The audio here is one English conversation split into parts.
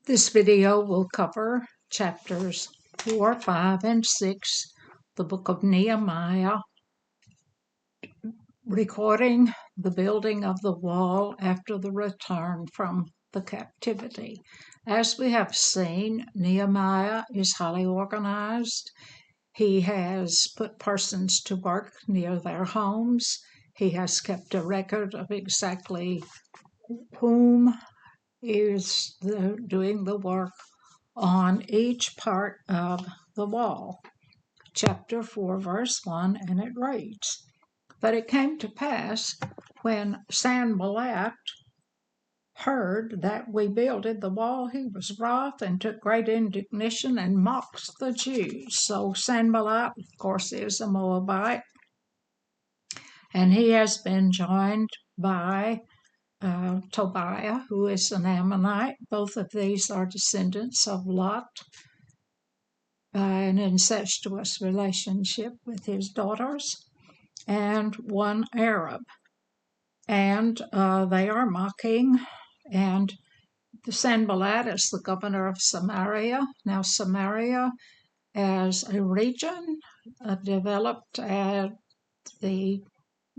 This video will cover chapters 4, 5, and 6, the book of Nehemiah, recording the building of the wall after the return from the captivity. As we have seen, Nehemiah is highly organized. He has put persons to work near their homes. He has kept a record of exactly whom is doing the work on each part of the wall. Chapter 4, verse 1, and it reads, "But it came to pass, when Sanballat heard that we builded the wall, he was wroth and took great indignation and mocked the Jews." So Sanballat, of course, is a Moabite, and he has been joined by Tobiah, who is an Ammonite. Both of these are descendants of Lot by an incestuous relationship with his daughters, and one Arab. And they are mocking, and the Sanballat is the governor of Samaria. Now, Samaria as a region developed at the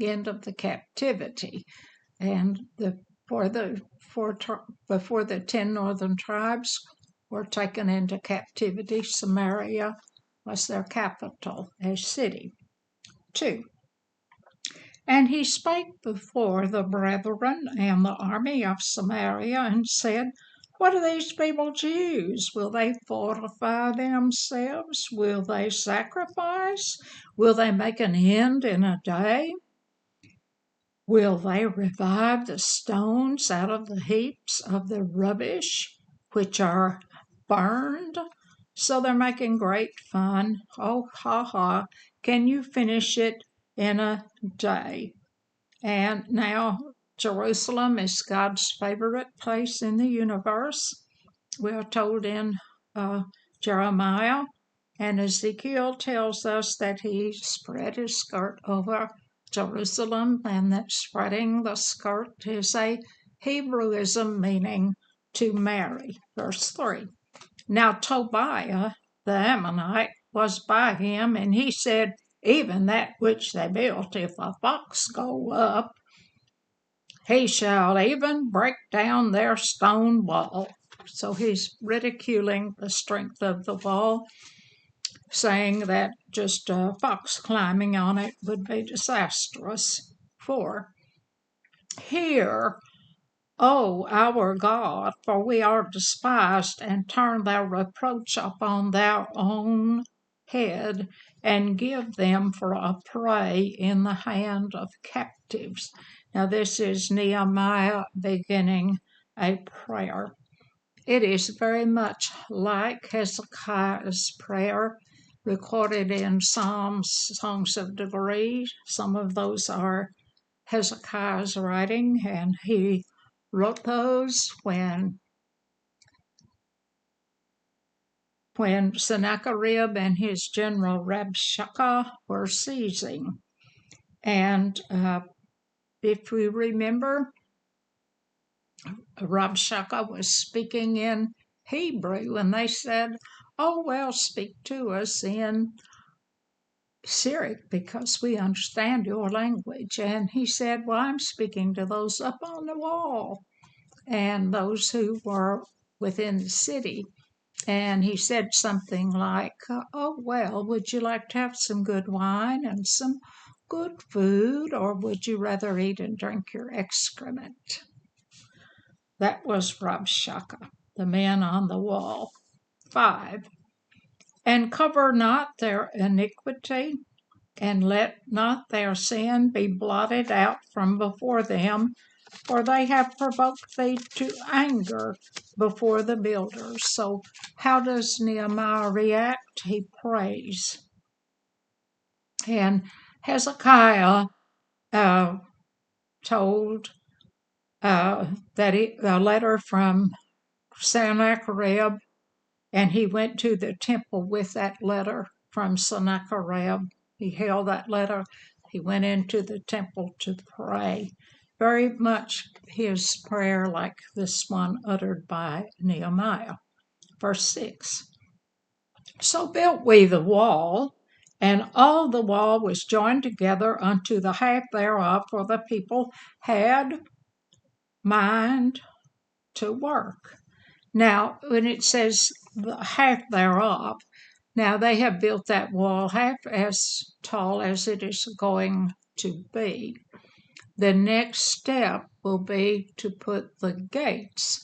end of the captivity, and before the 10 northern tribes were taken into captivity, Samaria was their capital, a city. 2. And he spake before the brethren and the army of Samaria, and said, What are these people Jews? Will they fortify themselves? Will they sacrifice? Will they make an end in a day? Will they revive the stones out of the heaps of the rubbish which are burned? So they're making great fun. Oh, ha, ha. Can you finish it in a day? And now Jerusalem is God's favorite place in the universe. We are told in Jeremiah, and Ezekiel tells us that he spread his skirt over Jerusalem, and that spreading the skirt is a Hebrewism meaning to marry. Verse 3. Now Tobiah the Ammonite was by him, and he said, Even that which they built, if a fox go up, he shall even break down their stone wall. So he's ridiculing the strength of the wall, saying that just a fox climbing on it would be disastrous. 4. Hear, O our God, for we are despised, and turn thou reproach upon thou own head, and give them for a prey in the hand of captives. Now this is Nehemiah beginning a prayer. It is very much like Hezekiah's prayer recorded in Psalms, Songs of Degree. Some of those are Hezekiah's writing, and he wrote those when Sennacherib and his general Rabshakeh were seizing. And if we remember, Rabshakeh was speaking in Hebrew, and they said, Oh, well, speak to us in Syriac because we understand your language. And he said, Well, I'm speaking to those up on the wall and those who were within the city. And he said something like, Oh, well, would you like to have some good wine and some good food, or would you rather eat and drink your excrement? That was Rabshakeh, the man on the wall. 5. And cover not their iniquity, and let not their sin be blotted out from before them, for they have provoked thee to anger before the builders. So how does Nehemiah react? He prays. And Hezekiah told that a letter from Sennacherib, and he went to the temple with that letter from Sennacherib. He held that letter. He went into the temple to pray. very much his prayer like this one uttered by Nehemiah. Verse 6. So built we the wall, and all the wall was joined together unto the half thereof, for the people had mind to work. Now, when it says the half thereof, now they have built that wall half as tall as it is going to be. The next step will be to put the gates,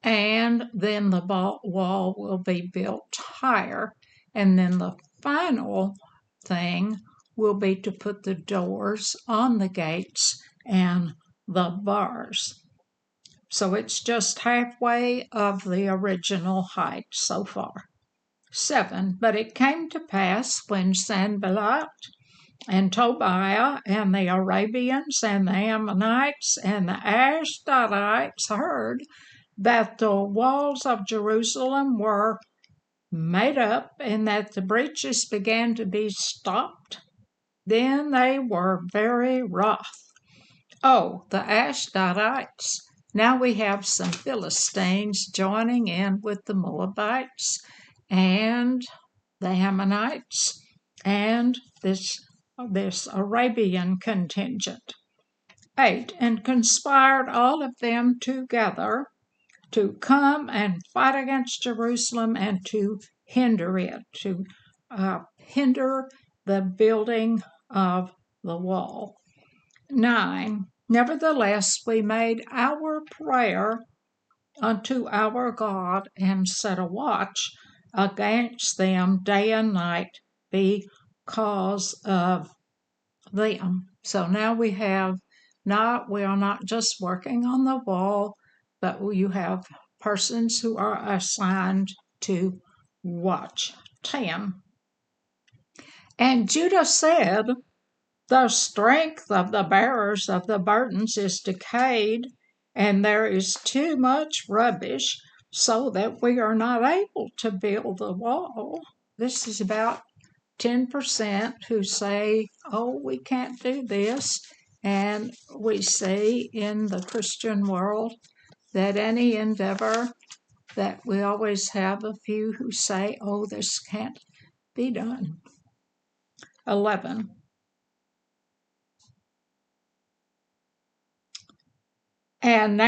and then the wall will be built higher, and then the final thing will be to put the doors on the gates and the bars. So it's just halfway of the original height so far. 7. But it came to pass when Sanballat and Tobiah and the Arabians and the Ammonites and the Ashdodites heard that the walls of Jerusalem were made up and that the breaches began to be stopped, then they were very wroth. Oh, the Ashdodites. Now we have some Philistines joining in with the Moabites and the Ammonites and this Arabian contingent. 8. And conspired all of them together to come and fight against Jerusalem and to hinder it, to hinder the building of the wall. 9. Nevertheless, we made our prayer unto our God and set a watch against them day and night because of them. So now we are not just working on the wall, but you have persons who are assigned to watch. 10. And Judah said, the strength of the bearers of the burdens is decayed, and there is too much rubbish, so that we are not able to build the wall. This is about 10% who say, oh, we can't do this. And we see in the Christian world that any endeavor, that we always have a few who say, oh, this can't be done. 11. And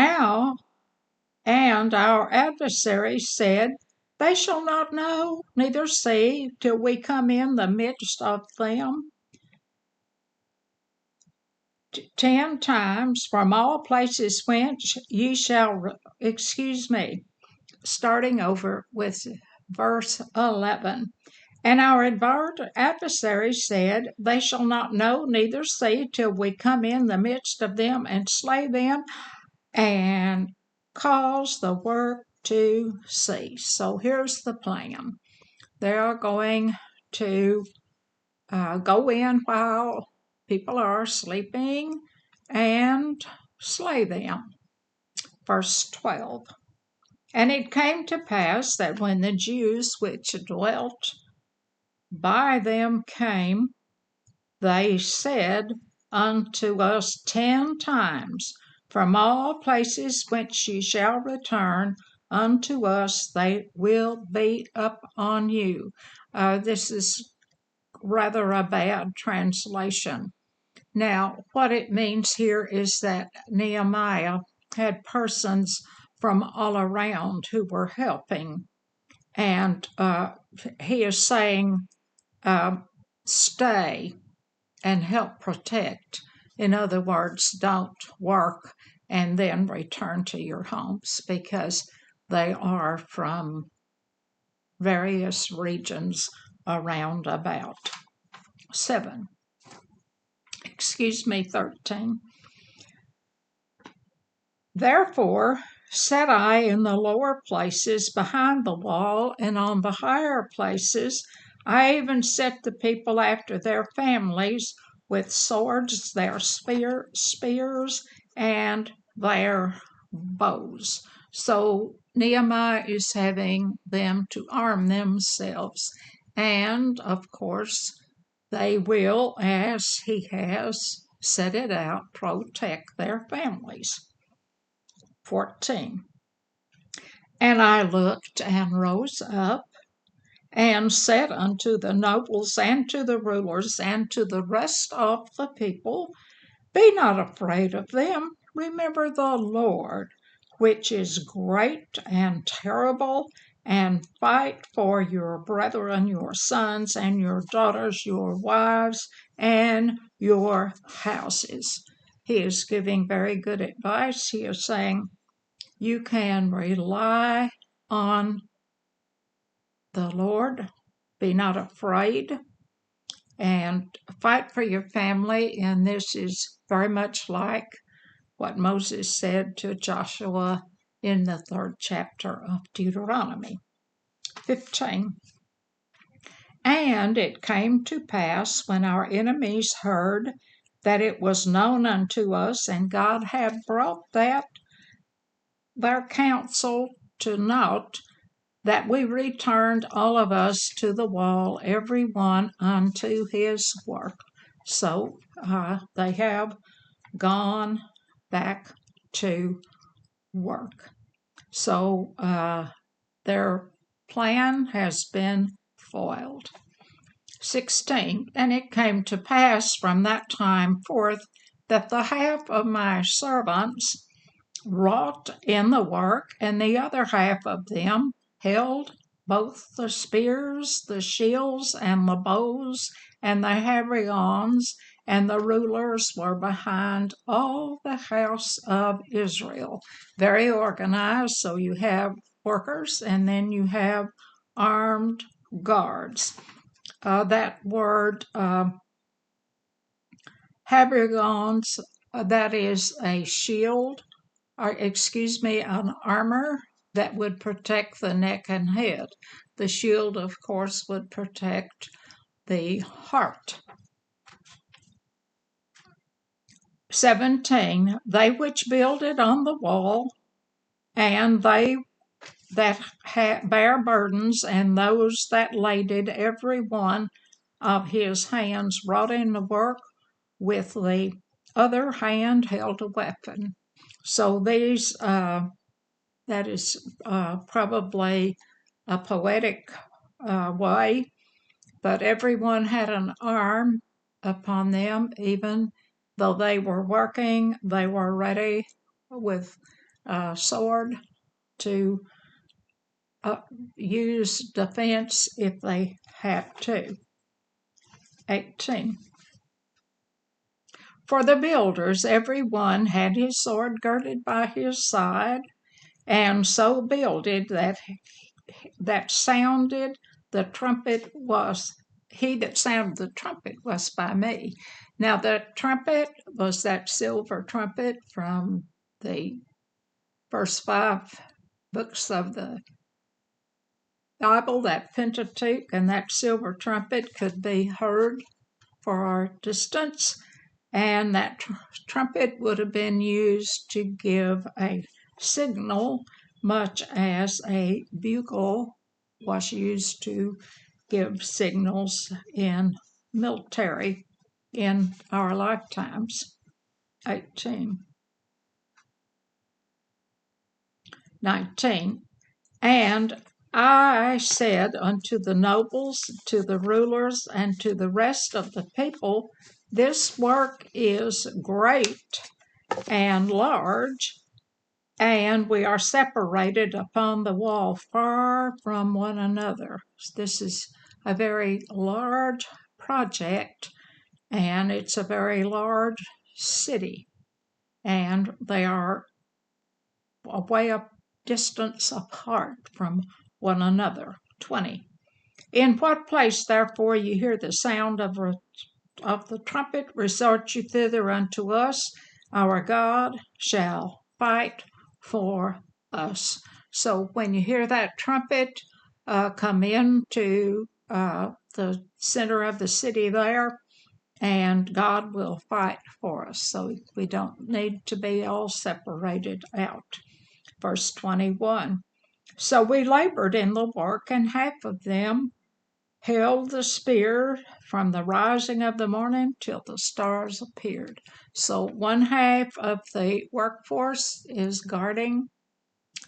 our adversaries said, they shall not know, neither see, till we come in the midst of them. 10 times from all places whence ye shall, starting over with verse 11. And our adversaries said, they shall not know, neither see, till we come in the midst of them and slay them and cause the work to cease. So here's the plan. They are going to go in while people are sleeping and slay them. Verse 12. And it came to pass that when the Jews which dwelt by them came, they said unto us 10 times, from all places whence ye shall return unto us, they will be up on you. This is rather a bad translation. Now, what it means here is that Nehemiah had persons from all around who were helping, and he is saying, stay and help protect. In other words, don't work and then return to your homes, because they are from various regions around about. 13. Therefore sat I in the lower places behind the wall, and on the higher places I even set the people after their families, with swords, their spears, and their bows. So Nehemiah is having them to arm themselves, and of course they will, as he has set it out, protect their families. 14. And I looked and rose up and said unto the nobles and to the rulers and to the rest of the people, Be not afraid of them. Remember the Lord, which is great and terrible, and fight for your brethren, your sons and your daughters, your wives, and your houses. He is giving very good advice. He is saying, you can rely on the Lord, be not afraid, and fight for your family. And this is very much like what Moses said to Joshua in the 3rd chapter of Deuteronomy. 15. And it came to pass when our enemies heard that it was known unto us, and God had brought their counsel to naught, that we returned all of us to the wall, every one unto his work. So they have gone back to work. So their plan has been foiled. 16. And it came to pass from that time forth that the half of my servants wrought in the work, and the other half of them held both the spears, the shields, and the bows, and the habergeons, and the rulers were behind all the house of Israel. Very organized, so you have workers, and then you have armed guards. That word habergeons, that is a shield, an armor that would protect the neck and head. The shield, of course, would protect the heart. 17. They which builded on the wall, and they that bear burdens, and those that laded, every one of his hands wrought in the work, with the other hand held a weapon. So these, that is probably a poetic way, but everyone had an arm upon them. Even though they were working, they were ready with a sword to use defense if they had to. 18. For the builders, every one had his sword girded by his side, and so builded that sounded the trumpet was he that sounded the trumpet was by me. Now the trumpet was that silver trumpet from the first 5 books of the Bible, that Pentateuch, and that silver trumpet could be heard for a distance, and that trumpet would have been used to give a signal, much as a bugle was used to give signals in military in our lifetimes. 18. 19. And I said unto the nobles, to the rulers, and to the rest of the people, This work is great and large, and we are separated upon the wall far from one another. This is a very large project, and it's a very large city, and they are a way up distance apart from one another. 20. In what place, therefore, you hear the sound of the trumpet, resort you thither unto us. Our God shall fight for us. So when you hear that trumpet come into the center of the city there, and God will fight for us. So we don't need to be all separated out. Verse 21. So we labored in the work, and half of them held the spear from the rising of the morning till the stars appeared. So one half of the workforce is guarding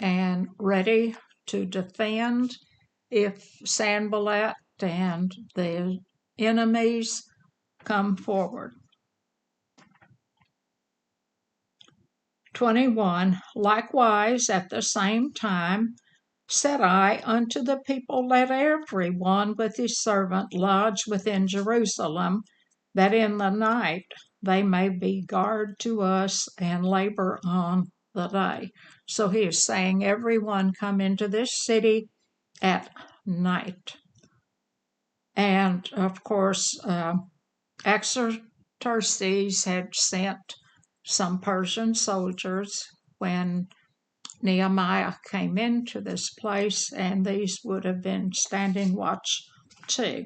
and ready to defend if Sanballat and the enemies come forward. 21. Likewise, at the same time, said I unto the people, let every one with his servant lodge within Jerusalem, that in the night they may be guard to us and labor on the day. So he is saying, everyone come into this city at night. And of course, Artaxerxes had sent some Persian soldiers when Nehemiah came into this place, and these would have been standing watch too.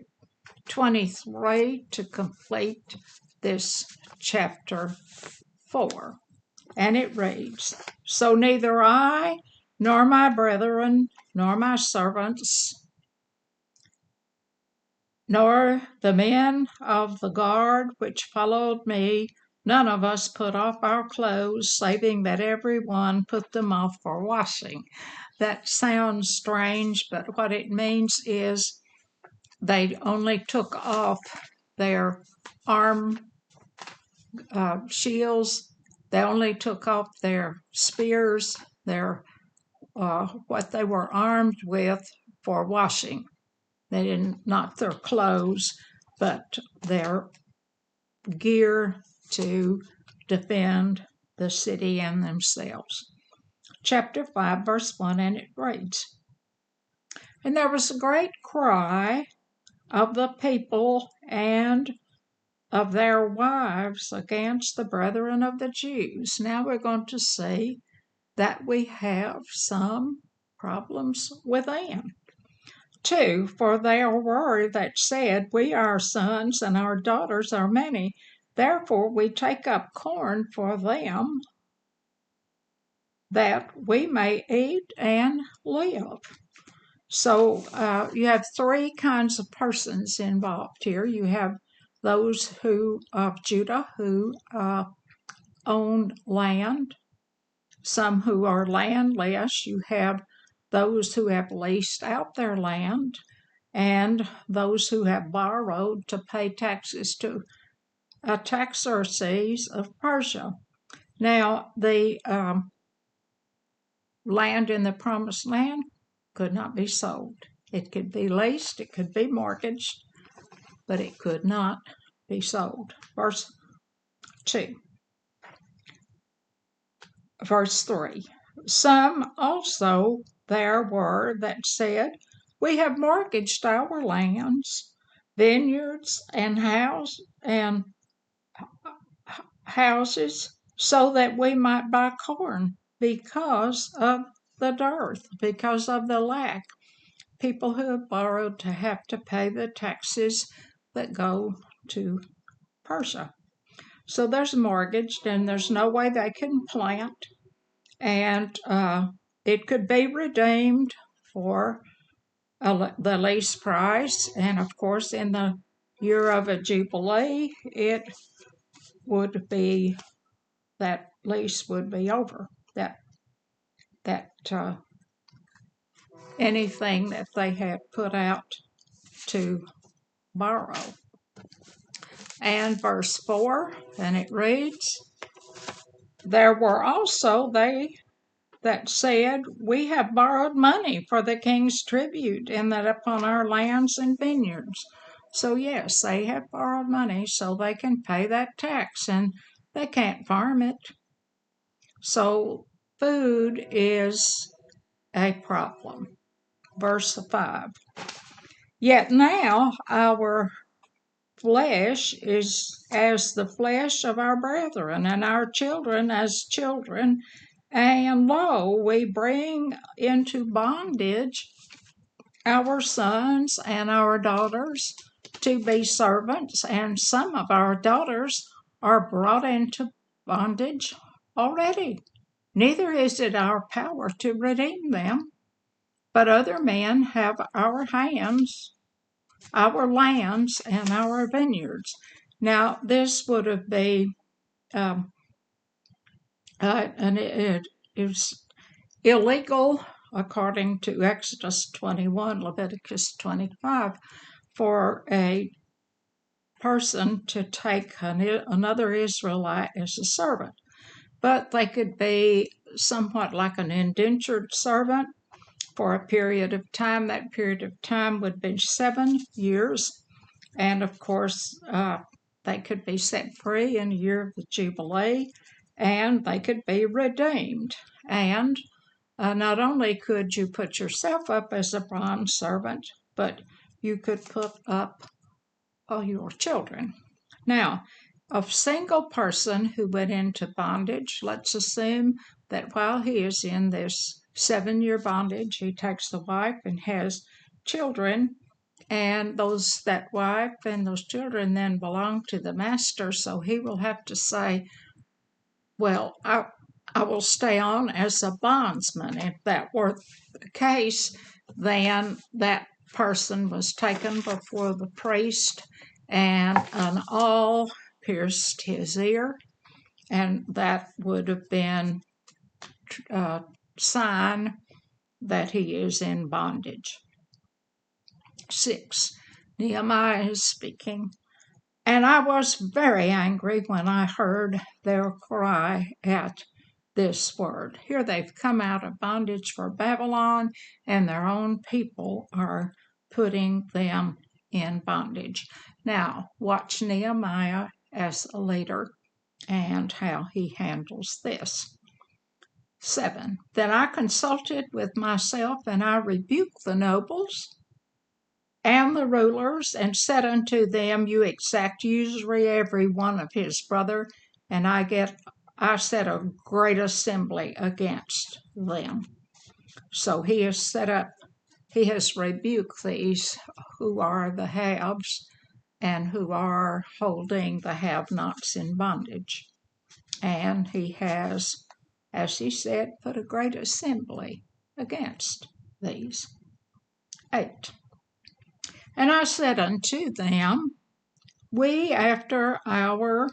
23 to complete this chapter 4. And it reads, So neither I, nor my brethren, nor my servants, nor the men of the guard which followed me, none of us put off our clothes, saving that every one put them off for washing. That sounds strange, but what it means is they only took off their arm shields, they only took off their spears, their what they were armed with for washing. They didn't, not their clothes, but their gear to defend the city and themselves. Chapter 5, verse 1, and it reads, And there was a great cry of the people and of their wives against the brethren of the Jews. Now we're going to see that we have some problems within. 2, for there were that said, We our sons and our daughters are many, therefore we take up corn for them, that we may eat and live. So you have 3 kinds of persons involved here. You have those who of Judah who own land, some who are landless. You have those who have leased out their land, and those who have borrowed to pay taxes to Artaxerxes of Persia. Now, the land in the Promised Land could not be sold. It could be leased, it could be mortgaged, but it could not be sold. Verse 2. Verse 3. Some also there were that said, We have mortgaged our lands, vineyards, and houses, so that we might buy corn, because of the dearth, because of the lack. People who have borrowed to have to pay the taxes that go to Persia. So there's mortgaged, and there's no way they can plant, and it could be redeemed for the lease price. And of course, in the year of a jubilee, it would be, that lease would be over. That anything that they had put out to borrow. And verse 4, and it reads, There were also they that said, We have borrowed money for the king's tribute, and that upon our lands and vineyards. So yes, they have borrowed money so they can pay that tax, and they can't farm it. So food is a problem. Verse 5. Yet now our flesh is as the flesh of our brethren, and our children as children. And lo, we bring into bondage our sons and our daughters to be servants, and some of our daughters are brought into bondage already. Neither is it our power to redeem them, but other men have our hands our lands and our vineyards. Now, this would have been, and it is illegal according to Exodus 21, Leviticus 25, for a person to take another Israelite as a servant. But they could be somewhat like an indentured servant for a period of time. That period of time would be 7 years. And of course, they could be set free in the year of the Jubilee, and they could be redeemed. And not only could you put yourself up as a bond servant, but you could put up your children. Now, a single person who went into bondage, let's assume that while he is in this 7-year bondage, he takes the wife and has children, and that wife and those children then belong to the master, so he will have to say, well, I will stay on as a bondsman. If that were the case, then that person was taken before the priest, and an awl pierced his ear, and that would have been a sign that he is in bondage. 6. Nehemiah is speaking. And I was very angry when I heard their cry at this word. Here they've come out of bondage for Babylon, and their own people are putting them in bondage. Now, watch Nehemiah as a leader and how he handles this. 7. Then I consulted with myself, and I rebuked the nobles and the rulers, and said unto them, You exact usury every one of his brother, and I set a great assembly against them. So he has rebuked these who are the haves and who are holding the have-nots in bondage. And he has, as he said, put a great assembly against these. 8. And I said unto them, We after our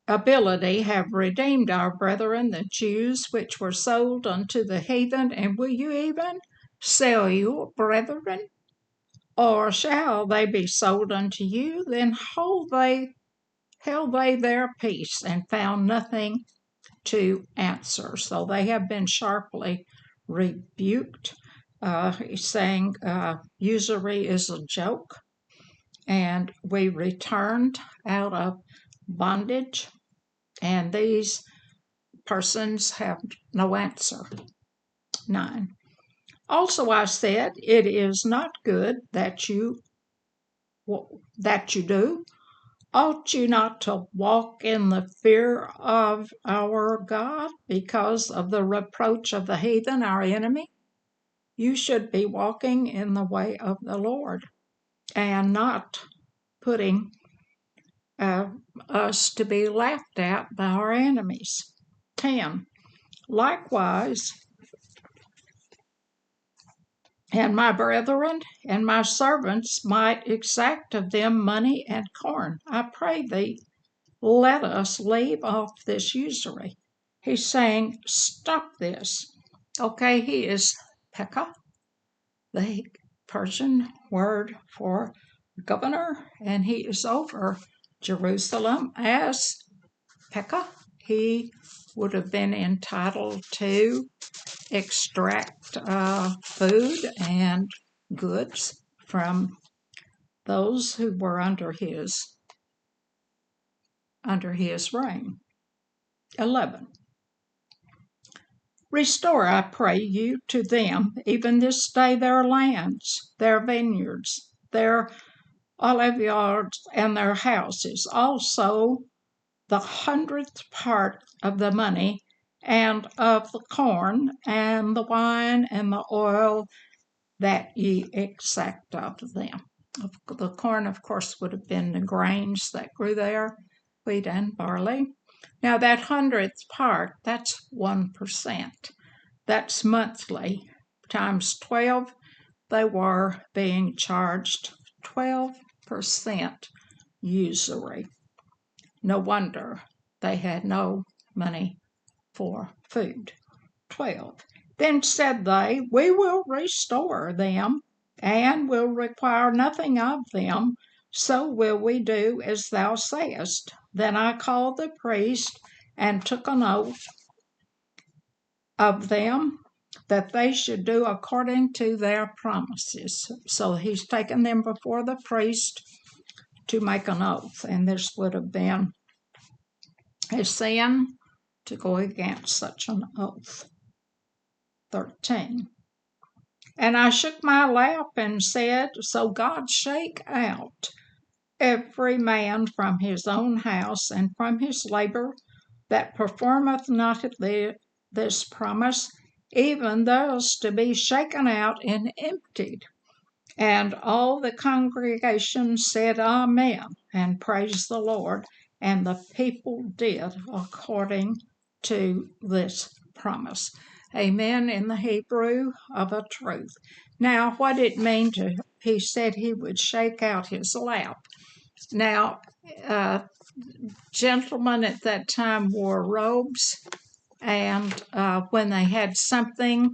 ability have redeemed our brethren, the Jews, which were sold unto the heathen, and will you even sell your brethren? Or shall they be sold unto you? Then held they their peace, and found nothing to answer. So they have been sharply rebuked. He's saying usury is a joke, and we returned out of bondage, and these persons have no answer. 9. Also I said, It is not good that you do. Ought you not to walk in the fear of our God because of the reproach of the heathen, our enemy? You should be walking in the way of the Lord and not putting us to be laughed at by our enemies. 10. Likewise, and my brethren and my servants might exact of them money and corn. I pray thee, let us leave off this usury. He's saying, stop this. Okay, he is Pekah, the Persian word for governor, and he is over Jerusalem as Pekah. He would have been entitled to extract food and goods from those who were under his reign. 11. Restore, I pray you, to them even this day their lands, their vineyards, their oliveyards, and their houses, also the 100th part of the money and of the corn and the wine and the oil that ye exact of them. The corn, of course, would have been the grains that grew there, wheat and barley. Now that 100th part, that's 1%. That's monthly. Times 12, they were being charged 12% usury. No wonder they had no money for food. 12. Then said they, We will restore them, and will require nothing of them, so will we do as thou sayest. Then I called the priest, and took an oath of them that they should do according to their promises. So he's taken them before the priest to make an oath, and this would have been a sin to go against such an oath. 13. And I shook my lap and said, So God shake out every man from his own house and from his labor that performeth not this promise, even those to be shaken out and emptied. And all the congregation said, Amen, and praised the Lord. And the people did according to this promise. Amen in the Hebrew of a truth. Now, what it mean to, he said he would shake out his lap. Now, gentlemen at that time wore robes, and when they had something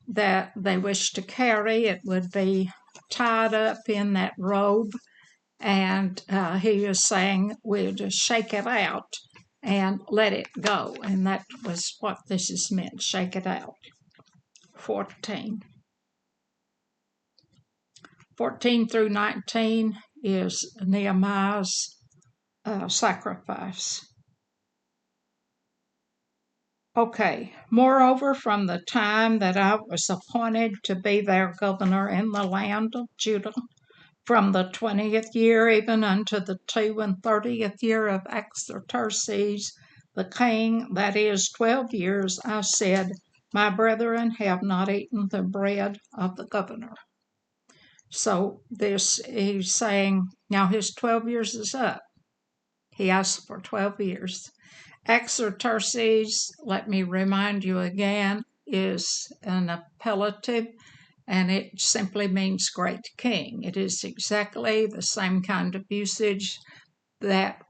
that they wished to carry, it would be tied up in that robe. And he was saying we'll just shake it out and let it go. And that was what this is meant, shake it out. 14 through 19 is Nehemiah's sacrifice. Okay, moreover, from the time that I was appointed to be their governor in the land of Judah, from the 20th year even unto the 32nd year of Artaxerxes the king, that is 12 years, I said, My brethren have not eaten the bread of the governor. So this, he's saying, now his 12 years is up. He asked for 12 years. Artaxerxes, let me remind you again, is an appellative, and it simply means great king. It is exactly the same kind of usage that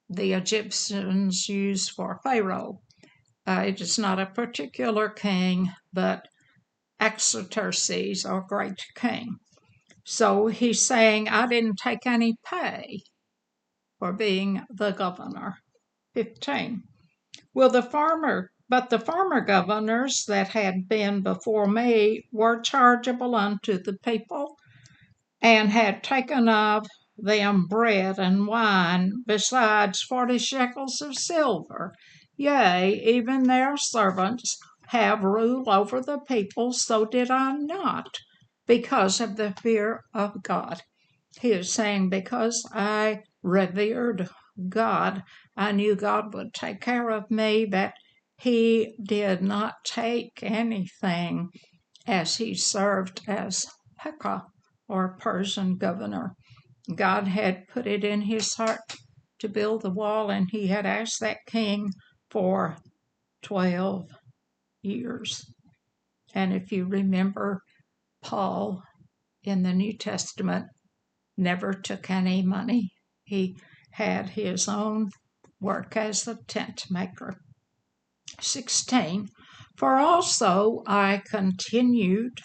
the Egyptians used for Pharaoh. It is not a particular king, but Artaxerxes, or great king. So he's saying, I didn't take any pay for being the governor. 15. But the former governors that had been before me were chargeable unto the people, and had taken of them bread and wine, besides 40 shekels of silver. Yea, even their servants have rule over the people, so did I not, because of the fear of God. He is saying, because I revered God, I knew God would take care of me, that he did not take anything as he served as Pekah, or Persian governor. God had put it in his heart to build the wall, and he had asked that king for 12 years. And if you remember, Paul in the New Testament never took any money. He had his own work as a tent maker. 16. For also I continued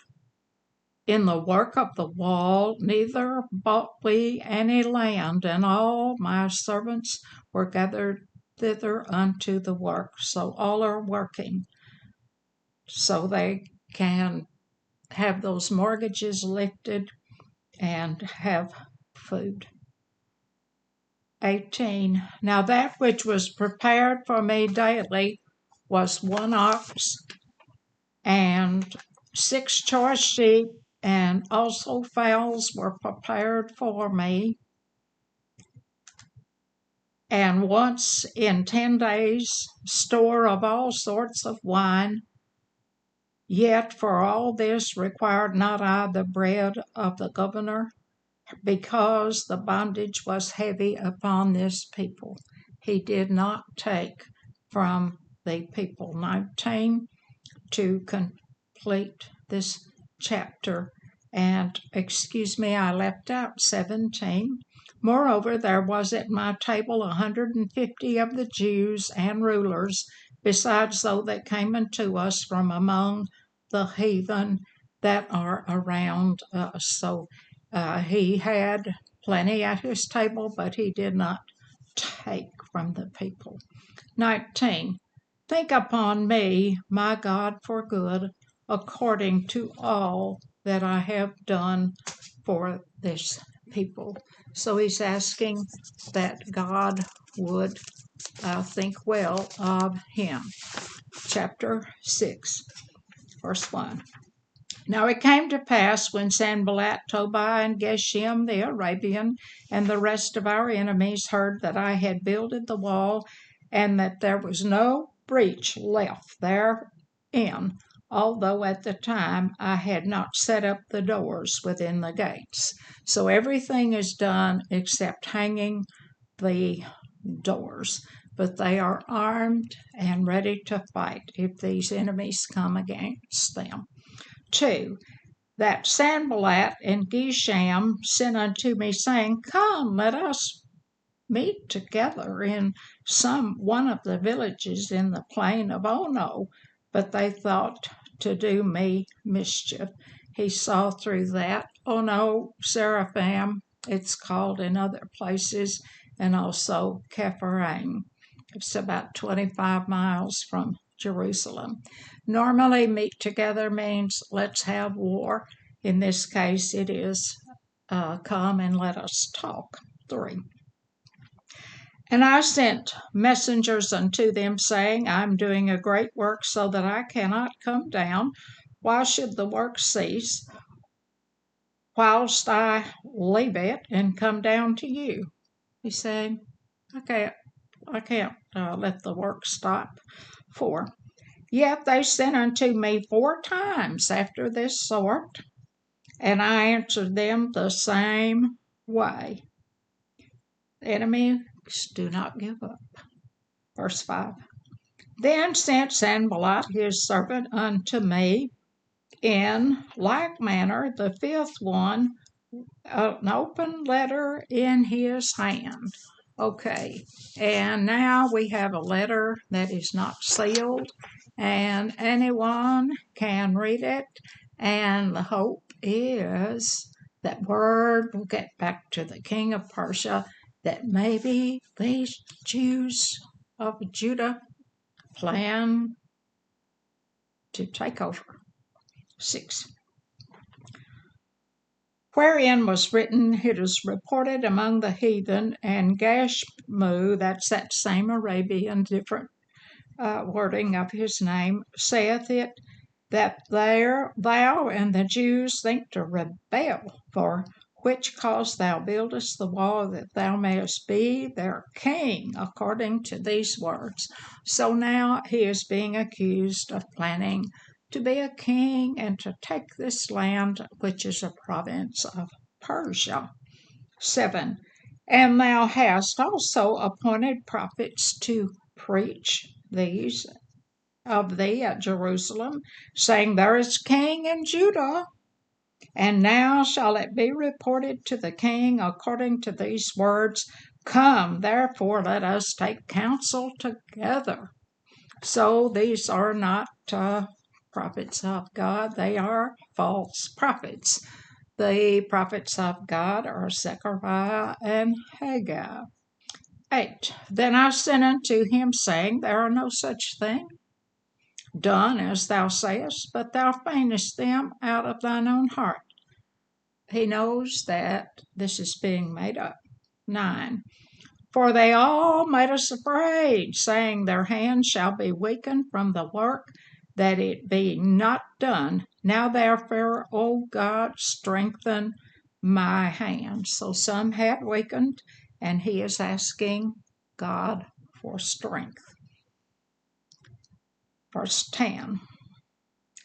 in the work of the wall, neither bought we any land, and all my servants were gathered thither unto the work. So all are working, so they can have those mortgages lifted and have food. 18. Now that which was prepared for me daily was 1 ox and 6 choice sheep, and also fowls were prepared for me. And once in 10 days store of all sorts of wine. Yet for all this required not I the bread of the governor, because the bondage was heavy upon this people. He did not take from the people. 19. to complete this chapter. And excuse me, I left out 17. Moreover, there was at my table 150 of the Jews and rulers, besides those that came unto us from among the heathen that are around us. So he had plenty at his table, but he did not take from the people. 19. Think upon me, my God, for good, according to all that I have done for this people. So he's asking that God would think well of him. Chapter 6, verse 1. Now it came to pass when Sanballat, Tobiah, and Geshem the Arabian, and the rest of our enemies heard that I had builded the wall, and that there was no breach left therein, although at the time I had not set up the doors within the gates. So everything is done except hanging the doors, but they are armed and ready to fight if these enemies come against them. 2. That Sanballat and Geshem sent unto me, saying, Come, let us meet together in some one of the villages in the plain of Ono. But they thought to do me mischief. He saw through that. Ono, Seraphim, it's called in other places, and also Kepharaim. It's about 25 miles from Jerusalem. Normally, meet together means let's have war. In this case, it is come and let us talk. 3. And I sent messengers unto them, saying, I'm doing a great work, so that I cannot come down. Why should the work cease, whilst I leave it and come down to you? He's saying, I can't let the work stop. 4. Yet they sent unto me 4 times after this sort, and I answered them the same way. Enemies do not give up. Verse 5. Then sent Sanballat his servant unto me in like manner the 5th one, an open letter in his hand. Okay, and now we have a letter that is not sealed, and anyone can read it, and the hope is that word will get back to the king of Persia that maybe these Jews of Judah plan to take over. 6. Wherein was written, it is reported among the heathen, and Gashmu, that's that same Arabian, different wording of his name, saith it, that thou and the Jews think to rebel, for which cause thou buildest the wall, that thou mayest be their king, according to these words. So now he is being accused of planning to be a king and to take this land, which is a province of Persia. 7. And thou hast also appointed prophets to preach these of thee at Jerusalem, saying, There is king in Judah. And now shall it be reported to the king according to these words, Come, therefore, let us take counsel together. So these are not prophets of God, they are false prophets. The prophets of God are Zechariah and Haggai. 8. Then I sent unto him, saying, There are no such thing done as thou sayest, but thou feignest them out of thine own heart. He knows that this is being made up. 9. For they all made us afraid, saying, Their hands shall be weakened from the work, that it be not done. Now therefore, O God, strengthen my hands. So some had weakened, and he is asking God for strength. Verse 10.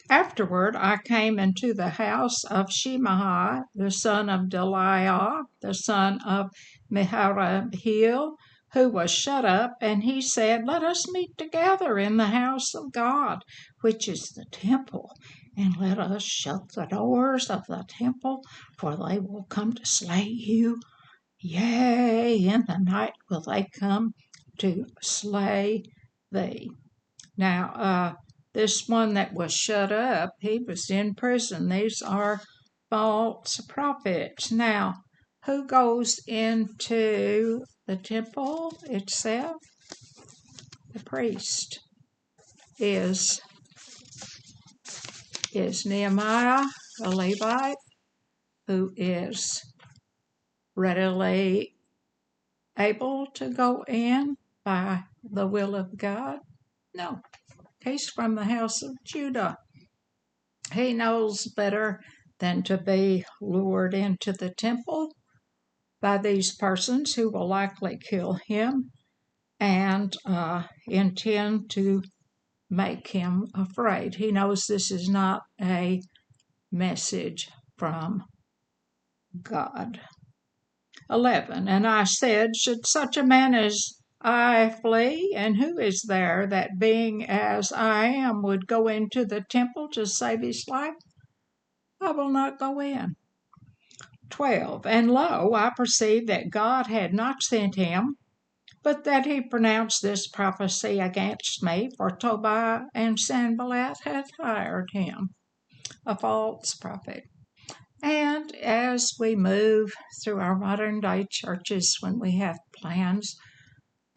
Afterward I came into the house of Shemaiah, the son of Deliah, the son of Meharahiel, who was shut up, and he said, Let us meet together in the house of God, which is the temple, and let us shut the doors of the temple, for they will come to slay you. Yea, in the night will they come to slay thee. Now, this one that was shut up, he was in prison. These are false prophets. Now, who goes into the temple itself? The priest is Nehemiah, a Levite, who is readily able to go in by the will of God? No, he's from the house of Judah. He knows better than to be lured into the temple by these persons who will likely kill him and intend to make him afraid. He knows this is not a message from God. 11. And I said, Should such a man as I flee? And who is there that, being as I am, would go into the temple to save his life? I will not go in. 12. And lo, I perceived that God had not sent him, but that he pronounced this prophecy against me, for Tobiah and Sanballat had hired him, a false prophet. And as we move through our modern day churches, when we have plans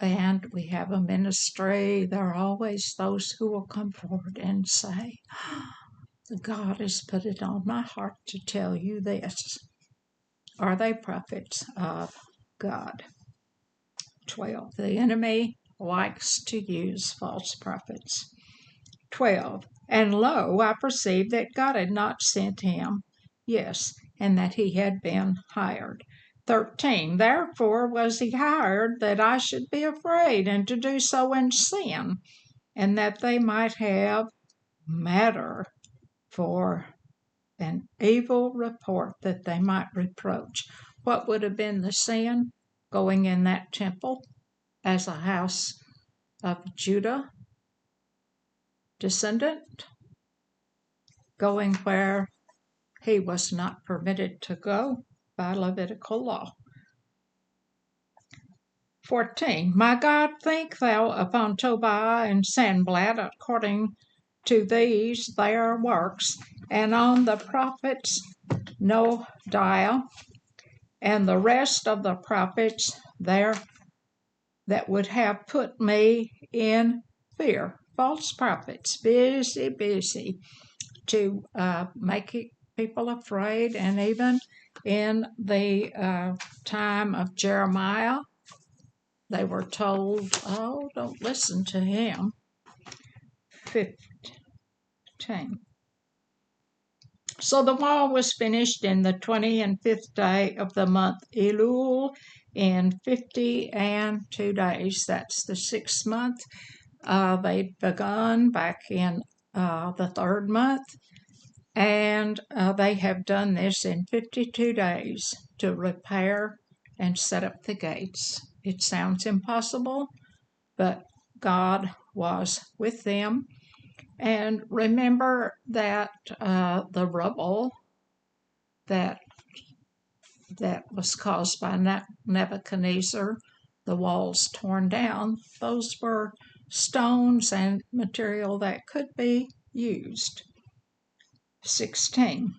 and we have a ministry, there are always those who will come forward and say, God has put it on my heart to tell you this. Are they prophets of God? 12. The enemy likes to use false prophets. 12. And lo, I perceived that God had not sent him. Yes, and that he had been hired. 13. Therefore was he hired, that I should be afraid, and to do so in sin, and that they might have matter for an evil report, that they might reproach. What would have been the sin? Going in that temple as a house of Judah descendant, going where he was not permitted to go by Levitical law. 14. My God, think thou upon Tobiah and Sanballat according to these their works, and on the prophets Noadiah and the rest of the prophets there that would have put me in fear. False prophets, busy to make people afraid. And even in the time of Jeremiah, they were told, oh, don't listen to him. 15. So the wall was finished in the 25th day of the month Elul in 52 days. That's the 6th month. They'd begun back in the 3rd month, and they have done this in 52 days to repair and set up the gates. It sounds impossible, but God was with them. And remember that the rubble that was caused by Nebuchadnezzar, the walls torn down, those were stones and material that could be used. 16.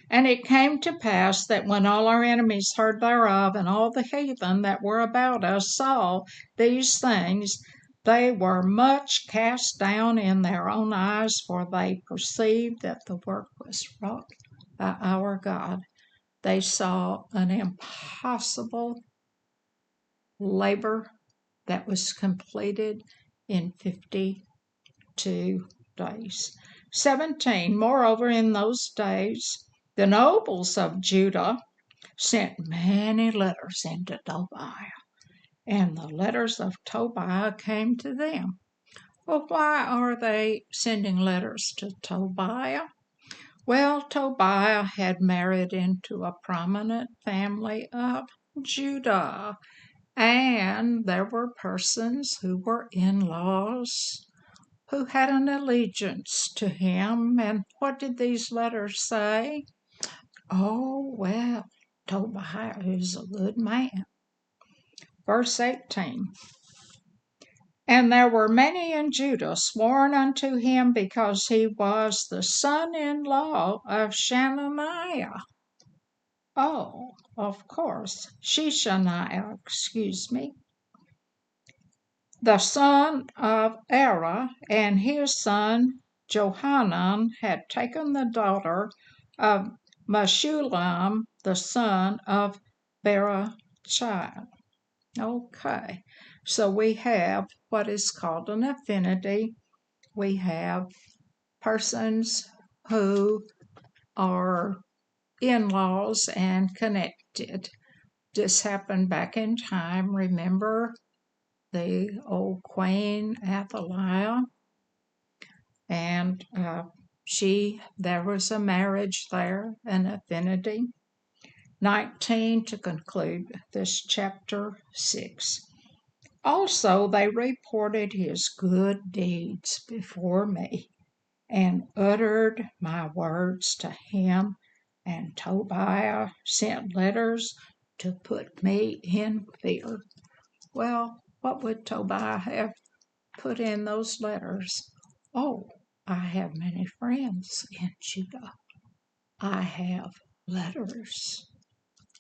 And it came to pass that when all our enemies heard thereof, and all the heathen that were about us saw these things, they were much cast down in their own eyes, for they perceived that the work was wrought by our God. They saw an impossible labor that was completed in 52 days. 17. Moreover, in those days, the nobles of Judah sent many letters into Tobiah, and the letters of Tobiah came to them. Well, why are they sending letters to Tobiah? Well, Tobiah had married into a prominent family of Judah, And there were persons who were in-laws who had an allegiance to him. And what did these letters say? Oh, well, Tobiah is a good man. Verse 18. And there were many in Judah sworn unto him because he was the son-in-law of Shananiah. Oh, of course, Sheshaniah, the son of Era, and his son Johanan had taken the daughter of Meshullam, the son of Berechiah. Okay, so we have what is called an affinity. We have persons who are in-laws and connected. This happened back in time. Remember the old Queen Athaliah? And there was a marriage there, an affinity. 19 to conclude this chapter 6. Also, they reported his good deeds before me, and uttered my words to him, and Tobiah sent letters to put me in fear. Well, what would Tobiah have put in those letters? Oh, I have many friends in Judah. I have letters.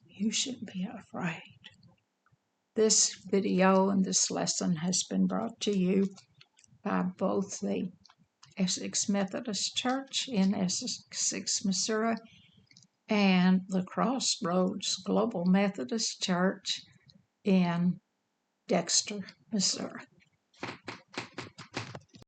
You shouldn't be afraid. This video and this lesson has been brought to you by both the Essex Methodist Church in Essex, Missouri, and the Crossroads Global Methodist Church in Dexter, Missouri.